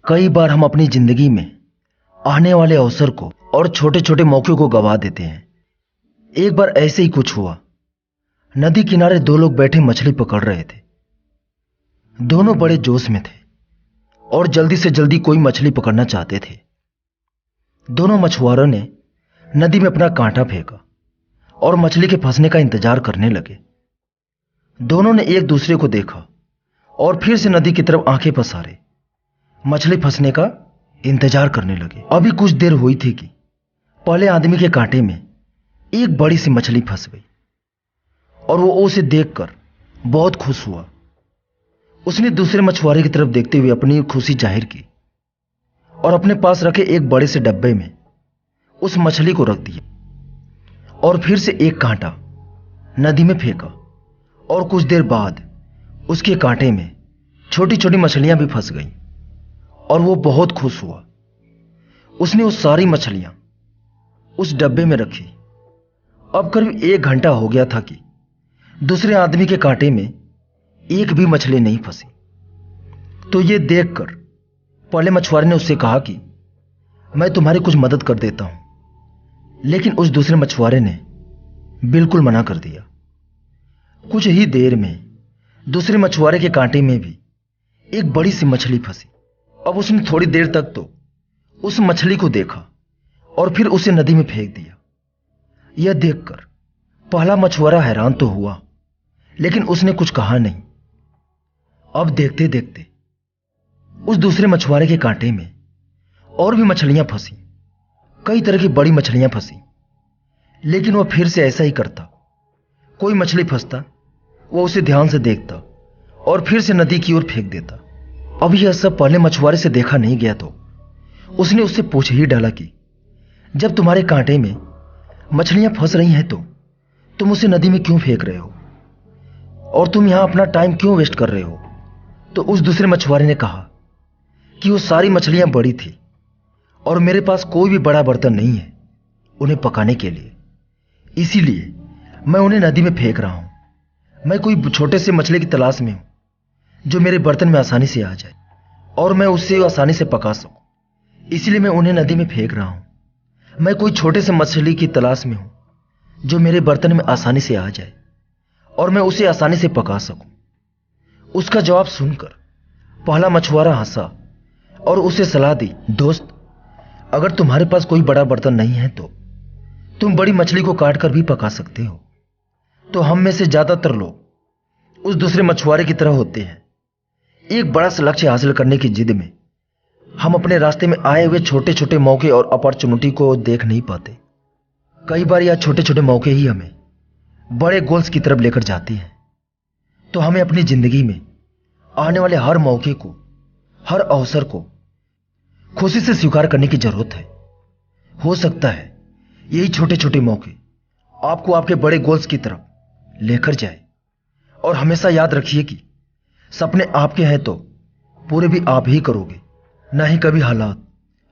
कई बार हम अपनी जिंदगी में आने वाले अवसर को और छोटे छोटे मौके को गवा देते हैं। एक बार ऐसे ही कुछ हुआ। नदी किनारे दो लोग बैठे मछली पकड़ रहे थे। दोनों बड़े जोश में थे और जल्दी से जल्दी कोई मछली पकड़ना चाहते थे। दोनों मछुआरों ने नदी में अपना कांटा फेंका और मछली के फंसने का इंतजार करने लगे। दोनों ने एक दूसरे को देखा और फिर से नदी की तरफ आंखें पसारे मछली फंसने का इंतजार करने लगे। अभी कुछ देर हुई थी कि पहले आदमी के कांटे में एक बड़ी सी मछली फंस गई और वो उसे देखकर बहुत खुश हुआ। उसने दूसरे मछुआरे की तरफ देखते हुए अपनी खुशी जाहिर की और अपने पास रखे एक बड़े से डब्बे में उस मछली को रख दिया और फिर से एक कांटा नदी में फेंका और कुछ देर बाद उसके कांटे में छोटी छोटी मछलियां भी फंस गईं और वो बहुत खुश हुआ। उसने वो सारी मछलियां उस डब्बे में रखी। अब करीब 1 घंटा हो गया था कि दूसरे आदमी के कांटे में एक भी मछली नहीं फंसी। तो ये देखकर पहले मछुआरे ने उससे कहा कि मैं तुम्हारी कुछ मदद कर देता हूं, लेकिन उस दूसरे मछुआरे ने बिल्कुल मना कर दिया। कुछ ही देर में दूसरे मछुआरे के कांटे में भी एक बड़ी सी मछली फंसी। अब उसने थोड़ी देर तक तो उस मछली को देखा और फिर उसे नदी में फेंक दिया। यह देखकर पहला मछुआरा हैरान तो हुआ, लेकिन उसने कुछ कहा नहीं। अब देखते देखते उस दूसरे मछुआरे के कांटे में और भी मछलियां फंसी। कई तरह की बड़ी मछलियां फंसी, लेकिन वह फिर से ऐसा ही करता। कोई मछली फंसता, वह उसे ध्यान से देखता और फिर से नदी की ओर फेंक देता। अब यह सब पहले मछुआरे से देखा नहीं गया तो उसने उससे पूछ ही डाला कि जब तुम्हारे कांटे में मछलियां फंस रही हैं तो तुम उसे नदी में क्यों फेंक रहे हो और तुम यहां अपना टाइम क्यों वेस्ट कर रहे हो? तो उस दूसरे मछुआरे ने कहा कि वो सारी मछलियां बड़ी थी और मेरे पास कोई भी बड़ा बर्तन नहीं है उन्हें पकाने के लिए, इसीलिए मैं उन्हें नदी में फेंक रहा हूं। मैं कोई छोटे से मछली की तलाश में हूं जो मेरे बर्तन में आसानी से आ जाए और मैं उससे आसानी से पका सकूं, इसलिए मैं उन्हें नदी में फेंक रहा हूं। मैं कोई छोटे से मछली की तलाश में हूं जो मेरे बर्तन में आसानी से आ जाए और मैं उसे आसानी से पका सकूं। उसका जवाब सुनकर पहला मछुआरा हंसा और उसे सलाह दी, दोस्त, अगर तुम्हारे पास कोई बड़ा बर्तन नहीं है तो तुम बड़ी मछली को काट कर भी पका सकते हो। तो हम में से ज्यादातर लोग उस दूसरे मछुआरे की तरह होते हैं। एक बड़ा सा लक्ष्य हासिल करने की जिद में हम अपने रास्ते में आए हुए छोटे छोटे मौके और अपॉर्चुनिटी को देख नहीं पाते। कई बार यह छोटे छोटे मौके ही हमें बड़े गोल्स की तरफ लेकर जाती हैं। तो हमें अपनी जिंदगी में आने वाले हर मौके को, हर अवसर को खुशी से स्वीकार करने की जरूरत है। हो सकता है यही छोटे छोटे मौके आपको आपके बड़े गोल्स की तरफ लेकर जाए। और हमेशा याद रखिए कि सपने आपके हैं तो पूरे भी आप ही करोगे, ना ही कभी हालात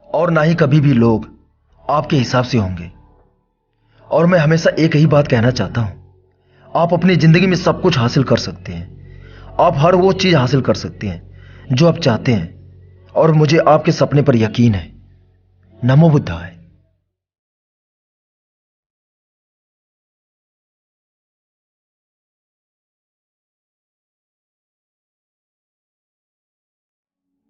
और ना ही कभी भी लोग आपके हिसाब से होंगे। और मैं हमेशा एक ही बात कहना चाहता हूं, आप अपनी जिंदगी में सब कुछ हासिल कर सकते हैं। आप हर वो चीज हासिल कर सकते हैं जो आप चाहते हैं और मुझे आपके सपने पर यकीन है। नमो बुद्धाय।